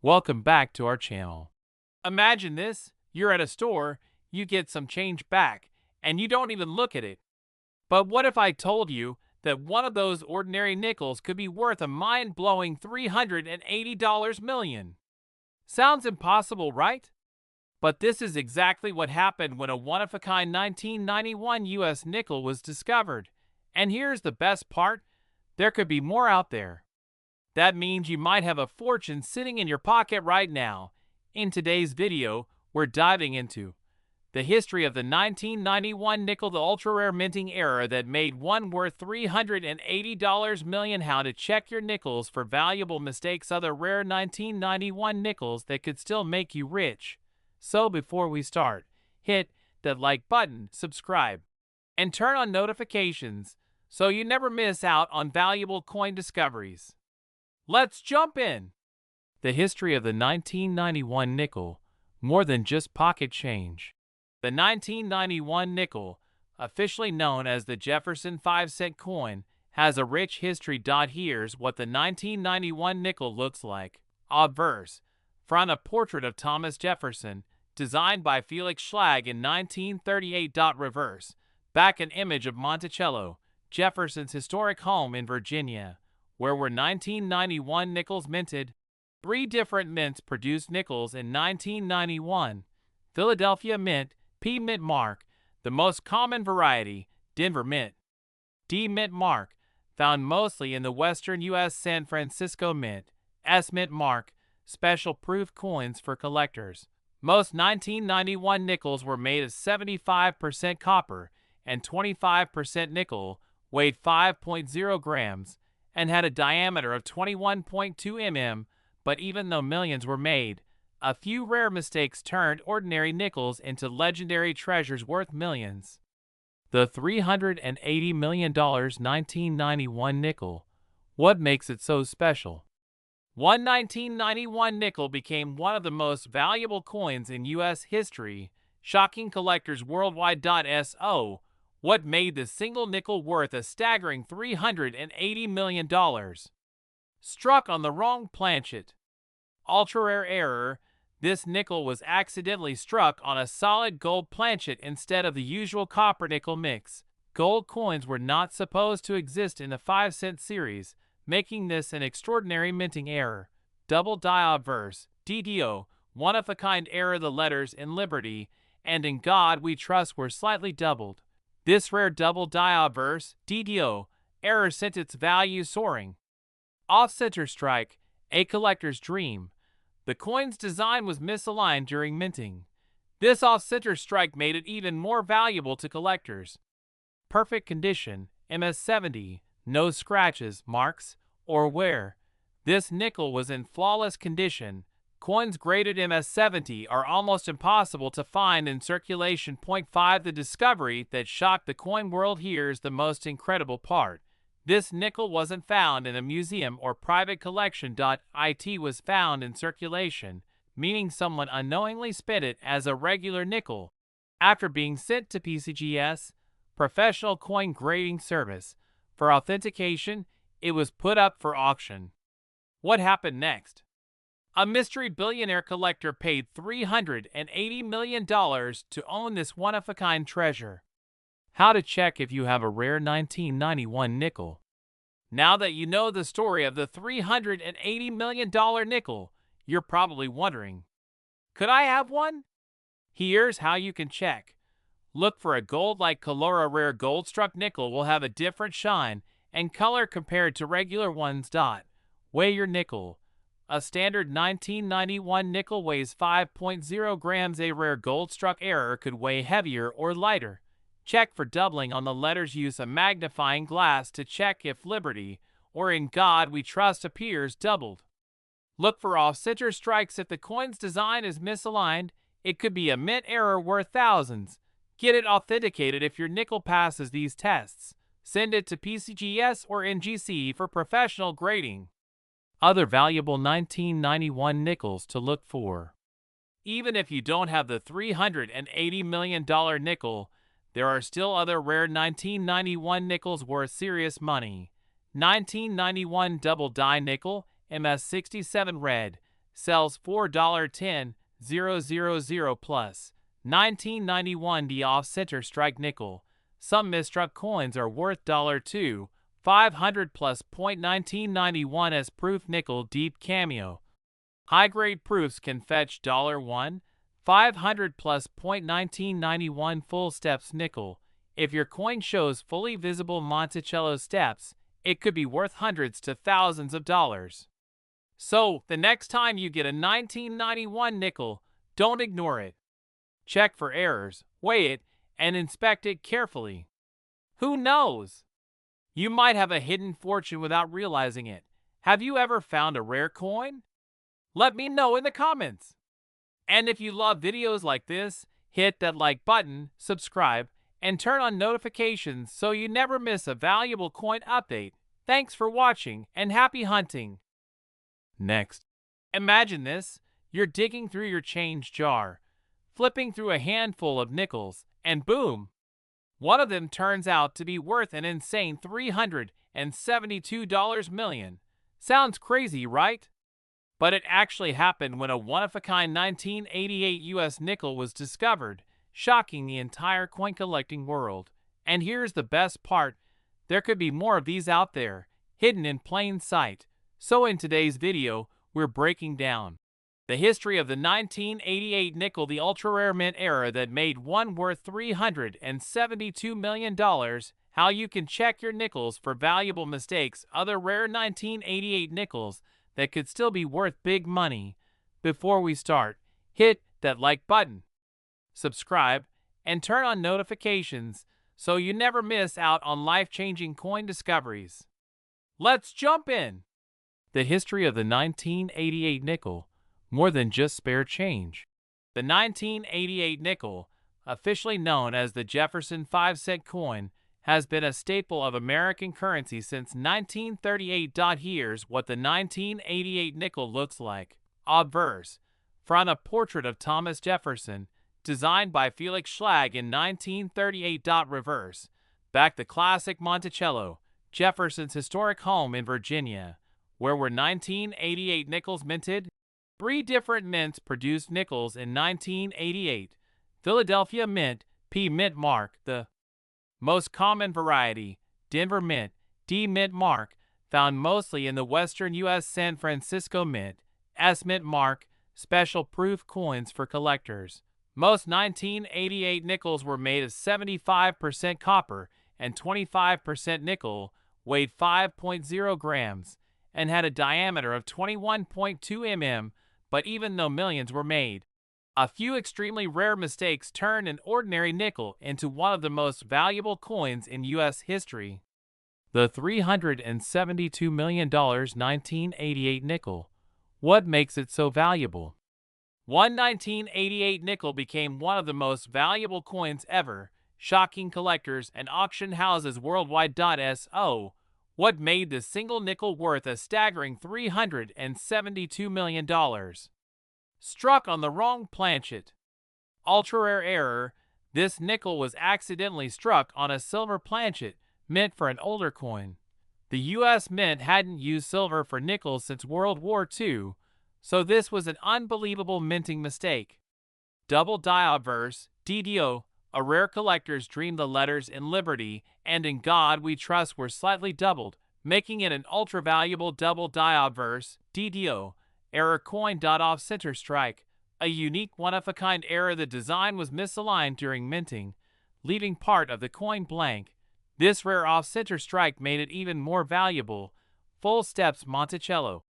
Welcome back to our channel. Imagine this, you're at a store, you get some change back, and you don't even look at it. But what if I told you that one of those ordinary nickels could be worth a mind-blowing $380 million? Sounds impossible, right? But this is exactly what happened when a one-of-a-kind 1991 U.S. nickel was discovered. And here's the best part, there could be more out there. That means you might have a fortune sitting in your pocket right now. In today's video, we're diving into the history of the 1991 nickel, the ultra-rare minting era that made one worth $380 million. How to check your nickels for valuable mistakes, other rare 1991 nickels that could still make you rich. So before we start, hit that like button, subscribe, and turn on notifications so you never miss out on valuable coin discoveries. Let's jump in! The history of the 1991 nickel, more than just pocket change. The 1991 nickel, officially known as the Jefferson 5-cent coin, has a rich history. Here's what the 1991 nickel looks like. Obverse. Front, a portrait of Thomas Jefferson, designed by Felix Schlag in 1938. Reverse. Back, an image of Monticello, Jefferson's historic home in Virginia, where were 1991 nickels minted. 3 different mints produced nickels in 1991. Philadelphia Mint, P Mint mark, the most common variety, Denver Mint. D Mint mark, found mostly in the western U.S. San Francisco Mint. S Mint mark, special proof coins for collectors. Most 1991 nickels were made of 75% copper and 25% nickel, weighed 5.0 grams, and had a diameter of 21.2 mm, but even though millions were made, a few rare mistakes turned ordinary nickels into legendary treasures worth millions. The $380 million 1991 nickel. What makes it so special? One 1991 nickel became one of the most valuable coins in U.S. history, shocking collectors worldwide. So, what made the single nickel worth a staggering $380 million? Struck on the wrong planchet. Ultra-rare error. This nickel was accidentally struck on a solid gold planchet instead of the usual copper-nickel mix. Gold coins were not supposed to exist in the 5-cent series, making this an extraordinary minting error. Double die obverse, DDO, one-of-a-kind error. The letters "In Liberty" and "In God We Trust" were slightly doubled. This rare double die obverse, DDO, error sent its value soaring. Off-center strike, a collector's dream. The coin's design was misaligned during minting. This off-center strike made it even more valuable to collectors. Perfect condition, MS70, no scratches, marks, or wear. This nickel was in flawless condition. Coins graded MS70 are almost impossible to find in circulation. 5. The discovery that shocked the coin world. Here's the most incredible part. This nickel wasn't found in a museum or private collection. It was found in circulation, meaning someone unknowingly spent it as a regular nickel. After being sent to PCGS, Professional Coin Grading Service, for authentication, it was put up for auction. What happened next? A mystery billionaire collector paid $380 million to own this one-of-a-kind treasure. How to check if you have a rare 1991 nickel. Now that you know the story of the $380 million nickel, you're probably wondering, could I have one? Here's how you can check. Look for a gold-like color. A rare gold-struck nickel will have a different shine and color compared to regular ones. Weigh your nickel. A standard 1991 nickel weighs 5.0 grams. A rare gold-struck error could weigh heavier or lighter. Check for doubling on the letters. Use a magnifying glass to check if Liberty or In God We Trust appears doubled. Look for off-center strikes. If the coin's design is misaligned, it could be a mint error worth thousands. Get it authenticated. If your nickel passes these tests, send it to PCGS or NGC for professional grading. Other valuable 1991 nickels to look for. Even if you don't have the $380 million nickel, there are still other rare 1991 nickels worth serious money. 1991 double die nickel, MS67 red. sells $4.10000 plus 1991 D off-center strike nickel. Some misstruck coins are worth $2 500 plus .1991 as proof nickel deep cameo. High-grade proofs can fetch $1 500 plus .1991 full steps nickel. If your coin shows fully visible Monticello steps, it could be worth hundreds to thousands of dollars. So, the next time you get a 1991 nickel, don't ignore it. Check for errors, weigh it, and inspect it carefully. Who knows? You might have a hidden fortune without realizing it. Have you ever found a rare coin? Let me know in the comments. And if you love videos like this, hit that like button, subscribe, and turn on notifications so you never miss a valuable coin update. Thanks for watching and happy hunting! Next, imagine this. You're digging through your change jar, flipping through a handful of nickels, and boom! One of them turns out to be worth an insane $372 million. Sounds crazy, right? But it actually happened when a one-of-a-kind 1988 U.S. nickel was discovered, shocking the entire coin collecting world. And here's the best part. There could be more of these out there, hidden in plain sight. So in today's video, we're breaking down the history of the 1988 nickel, the ultra-rare mint era that made one worth $372 million, how you can check your nickels for valuable mistakes, other rare 1988 nickels that could still be worth big money. Before we start, hit that like button, subscribe, and turn on notifications so you never miss out on life-changing coin discoveries. Let's jump in! The history of the 1988 nickel, more than just spare change. The 1988 nickel, officially known as the Jefferson 5-cent coin, has been a staple of American currency since 1938. Here's what the 1988 nickel looks like. Obverse, from a portrait of Thomas Jefferson, designed by Felix Schlag in 1938. Reverse, back the classic Monticello, Jefferson's historic home in Virginia. Where were 1988 nickels minted? 3 different mints produced nickels in 1988. Philadelphia Mint, P. Mint mark. The most common variety, Denver Mint, D. Mint mark, found mostly in the western U.S. San Francisco Mint, S. Mint mark, special proof coins for collectors. Most 1988 nickels were made of 75% copper and 25% nickel, weighed 5.0 grams, and had a diameter of 21.2 mm, but even though millions were made, a few extremely rare mistakes turned an ordinary nickel into one of the most valuable coins in U.S. history. The $372 million 1988 nickel. What makes it so valuable? One 1988 nickel became one of the most valuable coins ever, shocking collectors and auction houses worldwide. So, what made the single nickel worth a staggering $372 million? Struck on the wrong planchet. Ultra-rare error. This nickel was accidentally struck on a silver planchet, meant for an older coin. The U.S. Mint hadn't used silver for nickels since World War II, so this was an unbelievable minting mistake. Double die obverse, DDO. A rare collector's dream. The letters "In Liberty" and "In God We Trust" were slightly doubled, making it an ultra-valuable double die obverse, DDO, error coin. Off-center strike, a unique one-of-a-kind error. The design was misaligned during minting, leaving part of the coin blank. This rare off-center strike made it even more valuable. Full steps Monticello,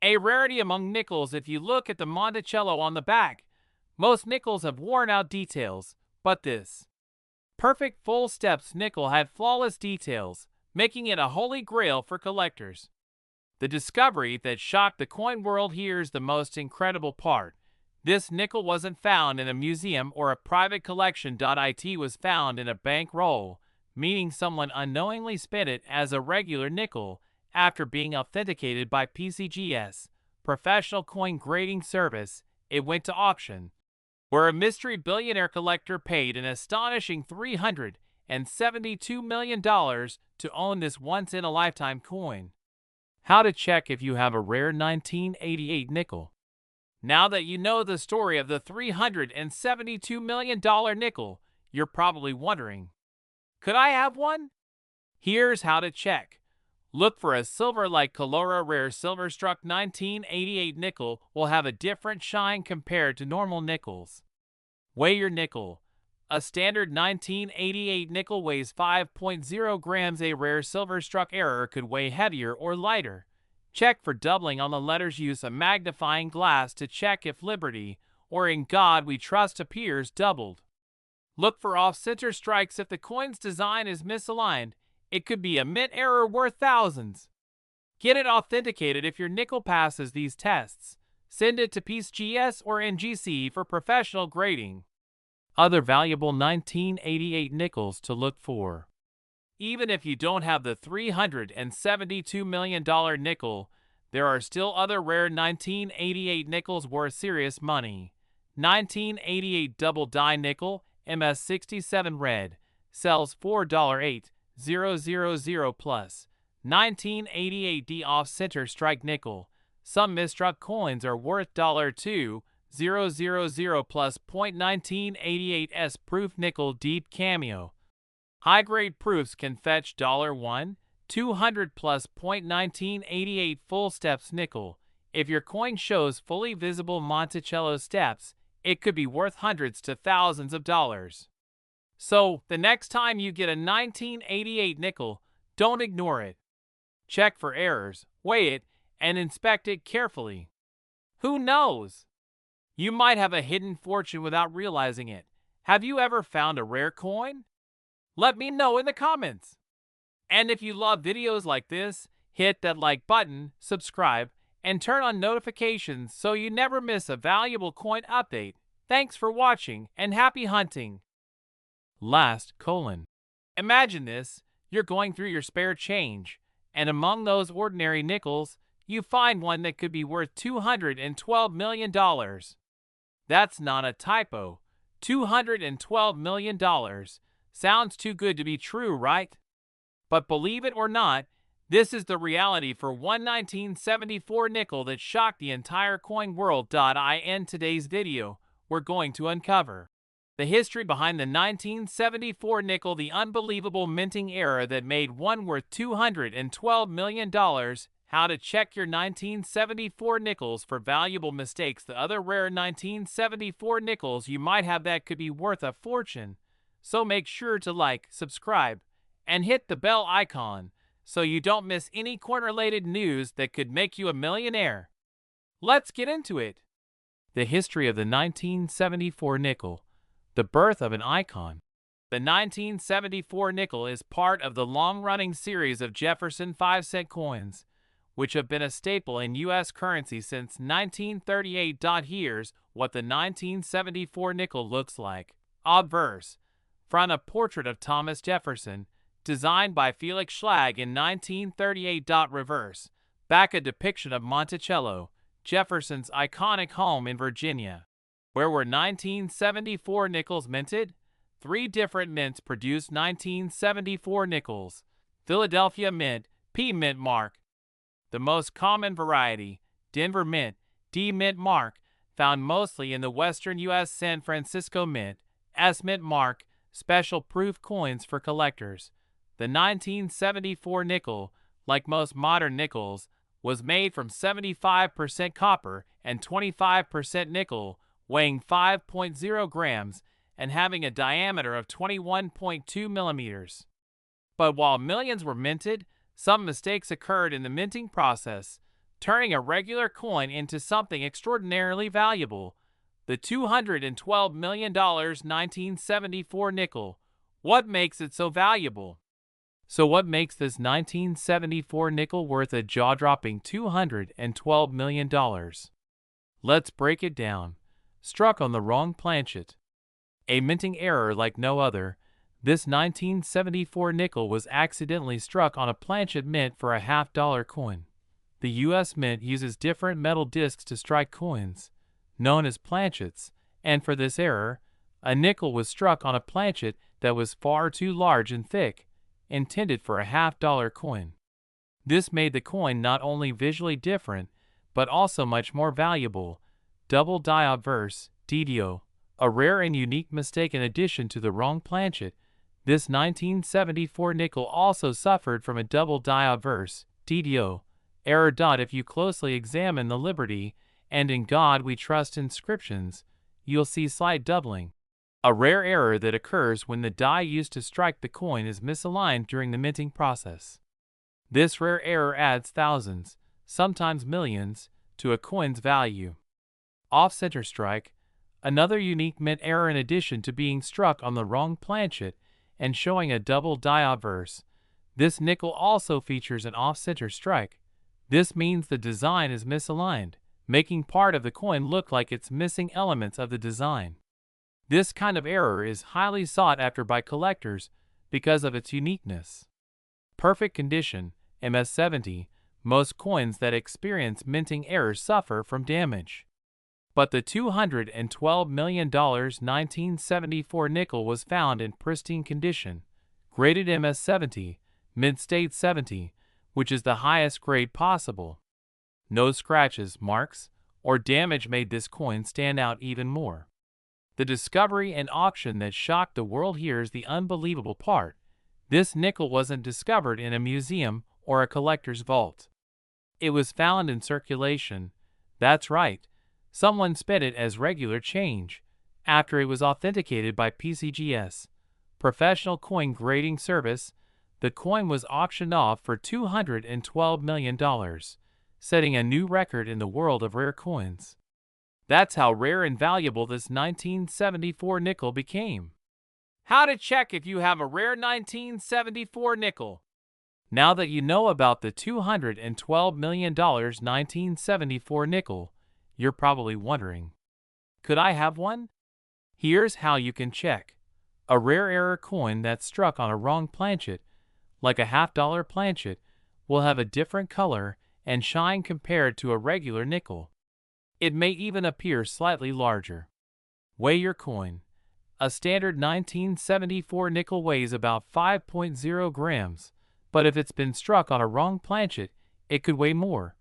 a rarity among nickels. If you look at the Monticello on the back, most nickels have worn-out details. But this perfect full steps nickel had flawless details, making it a holy grail for collectors. The discovery that shocked the coin world. Here's the most incredible part. This nickel wasn't found in a museum or a private collection. It was found in a bank roll, meaning someone unknowingly spent it as a regular nickel after being authenticated by PCGS, Professional Coin Grading Service. It went to auction, where a mystery billionaire collector paid an astonishing $372 million to own this once-in-a-lifetime coin. How to check if you have a rare 1988 nickel. Now that you know the story of the $372 million nickel, you're probably wondering, could I have one? Here's how to check. Look for a silver like Colora Rare Silver Struck 1988 nickel will have a different shine compared to normal nickels. Weigh your nickel. A standard 1988 nickel weighs 5.0 grams. A rare silver struck error could weigh heavier or lighter. Check for doubling on the letters. Use a magnifying glass to check if Liberty or In God We Trust appears doubled. Look for off-center strikes. If the coin's design is misaligned, it could be a mint error worth thousands. Get it authenticated if your nickel passes these tests. Send it to PeaceGS or NGC for professional grading. Other valuable 1988 nickels to look for. Even if you don't have the $372 million nickel, there are still other rare 1988 nickels worth serious money. 1988 Double Die Nickel, MS67 Red, sells $4.8000 plus. 1988 D Off-Center Strike Nickel. Some misstruck coins are worth $2.0000 plus. 1988 Proof Nickel Deep Cameo. High-grade proofs can fetch $1, 200 plus. 1988 Full Steps Nickel. If your coin shows fully visible Monticello steps, it could be worth hundreds to thousands of dollars. So, the next time you get a 1988 nickel, don't ignore it. Check for errors, weigh it, and inspect it carefully. Who knows? You might have a hidden fortune without realizing it. Have you ever found a rare coin? Let me know in the comments. And if you love videos like this, hit that like button, subscribe, and turn on notifications so you never miss a valuable coin update. Thanks for watching and happy hunting. Imagine this, you're going through your spare change, and among those ordinary nickels, you find one that could be worth $212 million. That's not a typo. $212 million. Sounds too good to be true, right? But believe it or not, this is the reality for one 1974 nickel that shocked the entire coin world. In today's video, we're going to uncover the history behind the 1974 nickel, the unbelievable minting error that made one worth $212 million, how to check your 1974 nickels for valuable mistakes, the other rare 1974 nickels you might have that could be worth a fortune. So make sure to like, subscribe, and hit the bell icon so you don't miss any coin-related news that could make you a millionaire. Let's get into it. The history of the 1974 nickel, the birth of an icon. The 1974 nickel is part of the long-running series of Jefferson 5-cent coins, which have been a staple in U.S. currency since 1938. Here's what the 1974 nickel looks like. Obverse. Front, a portrait of Thomas Jefferson, designed by Felix Schlag in 1938. Reverse. Back, a depiction of Monticello, Jefferson's iconic home in Virginia. Where were 1974 nickels minted? 3 different mints produced 1974 nickels. Philadelphia Mint, P Mint mark. The most common variety, Denver Mint, D Mint mark, found mostly in the western U.S. San Francisco Mint, S Mint mark, special proof coins for collectors. The 1974 nickel, like most modern nickels, was made from 75% copper and 25% nickel, weighing 5.0 grams and having a diameter of 21.2 millimeters. But while millions were minted, some mistakes occurred in the minting process, turning a regular coin into something extraordinarily valuable. The $212 million 1974 nickel. What makes it so valuable? So what makes this 1974 nickel worth a jaw-dropping $212 million? Let's break it down. Struck on the wrong planchet. A minting error like no other. This 1974 nickel was accidentally struck on a planchet mint for a $50 coin. The U.S. Mint uses different metal discs to strike coins, known as planchets, and for this error, a nickel was struck on a planchet that was far too large and thick, intended for a $50 coin. This made the coin not only visually different, but also much more valuable. Double die obverse, DDO, a rare and unique mistaken addition to the wrong planchet. This 1974 nickel also suffered from a double die obverse, DDO, error. If you closely examine the Liberty and In God We Trust inscriptions, you'll see slight doubling, a rare error that occurs when the die used to strike the coin is misaligned during the minting process. This rare error adds thousands, sometimes millions, to a coin's value. Off-center strike, another unique mint error in addition to being struck on the wrong planchet and showing a double die obverse. This nickel also features an off-center strike. This means the design is misaligned, making part of the coin look like it's missing elements of the design. This kind of error is highly sought after by collectors because of its uniqueness. Perfect condition, MS70, most coins that experience minting errors suffer from damage. But the $212 million 1974 nickel was found in pristine condition, graded MS70, mint state 70, which is the highest grade possible. No scratches, marks, or damage made this coin stand out even more. The discovery and auction that shocked the world. Here's the unbelievable part. This nickel wasn't discovered in a museum or a collector's vault. It was found in circulation. That's right. Someone spent it as regular change after it was authenticated by PCGS, Professional Coin Grading Service. The coin was auctioned off for $212 million, setting a new record in the world of rare coins. That's how rare and valuable this 1974 nickel became. How to check if you have a rare 1974 nickel. Now that you know about the $212 million 1974 nickel, you're probably wondering, could I have one? Here's how you can check. A rare error coin that's struck on a wrong planchet, like a half-dollar planchet, will have a different color and shine compared to a regular nickel. It may even appear slightly larger. Weigh your coin. A standard 1974 nickel weighs about 5.0 grams, but if it's been struck on a wrong planchet, it could weigh more.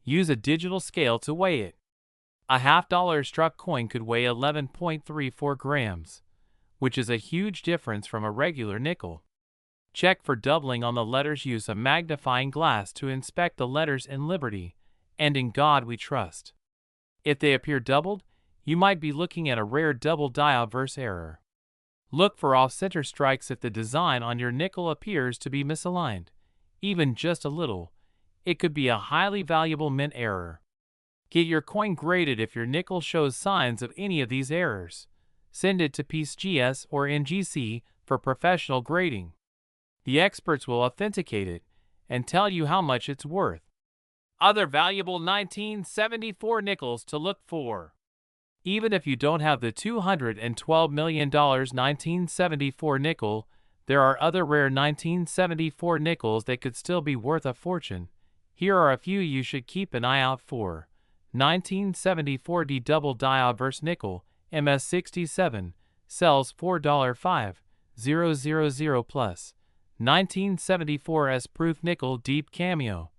Use a digital scale to weigh it. A half-dollar struck coin could weigh 11.34 grams, which is a huge difference from a regular nickel. Check for doubling on the letters. Use a magnifying glass to inspect the letters in Liberty and In God We Trust. If they appear doubled, you might be looking at a rare double die obverse error. Look for off-center strikes if the design on your nickel appears to be misaligned, even just a little. It could be a highly valuable mint error. Get your coin graded if your nickel shows signs of any of these errors. Send it to PCGS or NGC for professional grading. The experts will authenticate it and tell you how much it's worth. Other valuable 1974 nickels to look for. Even if you don't have the $212 million 1974 nickel, there are other rare 1974 nickels that could still be worth a fortune. Here are a few you should keep an eye out for. 1974 D double die obverse nickel, MS67, sells $4.5000 plus. 1974 S proof nickel deep cameo.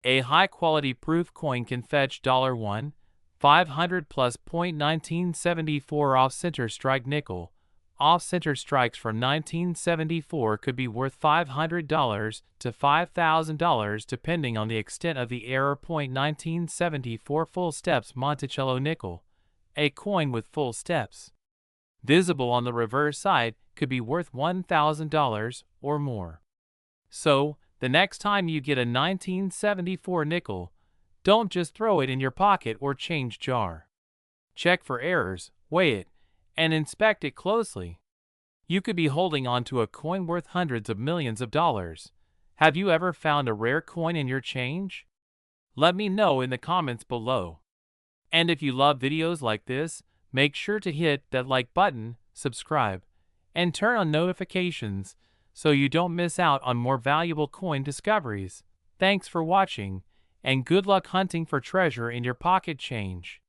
A high-quality proof coin can fetch $1, 500 plus. 1974 off-center strike nickel. Off-center strikes from 1974 could be worth $500 to $5,000 depending on the extent of the error. 1974 full steps Monticello nickel. A coin with full steps, visible on the reverse side, could be worth $1,000 or more. So, the next time you get a 1974 nickel, don't just throw it in your pocket or change jar. Check for errors, weigh it, and inspect it closely. You could be holding on to a coin worth hundreds of millions of dollars. Have you ever found a rare coin in your change? Let me know in the comments below. And if you love videos like this, make sure to hit that like button, subscribe, and turn on notifications so you don't miss out on more valuable coin discoveries. Thanks for watching, and good luck hunting for treasure in your pocket change.